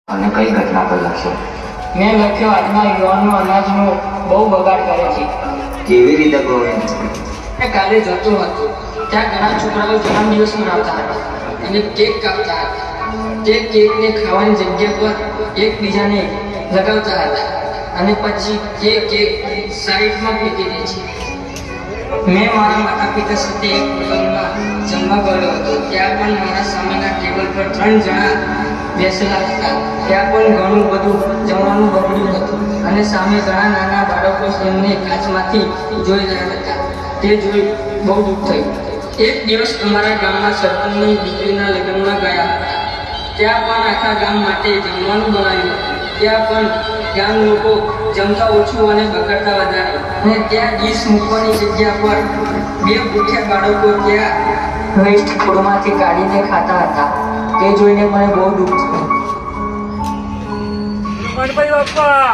અને કઈ ઘટના પર લખશો? મેં લખ્યો આજના યુવાનો અનાજનો બહુ બગાડ કરે છે. કેવી રીતે ગોવિંદ? મેં કાલે જતો હતો, ત્યાં ઘણા છોકરાઓ જન્મદિવસ મનાવતા હતા અને કેક કાપતા હતા. તે કેકને ખાવાની જગ્યા પર એકબીજાને લગાવતા હતા અને પછી તે કેક સાઈડમાં ફેંકી દે છે. મેં મારા માતા પિતા સાથે એક હોટલમાં જમવા ગયો હતો. ત્યાં પણ મારા સામેના ટેબલ પર 3 જણા બેસેલા હતા. ત્યાં પણ ઘણું બધું જમવાનું બગડ્યું હતું અને સામે ઘણા નાના બાળકો એમને કાચમાંથી જોઈ રહ્યા હતા. તે જોઈ બહુ દુઃખ થયું. એક દિવસ અમારા ગામના સરપંચની દીકરીના લગ્નમાં ગયા હતા. ત્યાં પણ આખા ગામ માટે જમવાનું બનાવ્યું હતું. ત્યાં પણ ગામ લોકો જમતા ઓછું અને બગાડતા વધારે, અને ત્યાં ડીશ મૂકવાની જગ્યા પર 2 ભૂખ્યા બાળકો ત્યાં વેસ્ટ ફૂડમાંથી કાઢીને ખાતા હતા. તે જોઈને મને બહુ દુઃખ થયું. ગણપતિ બાપ્પા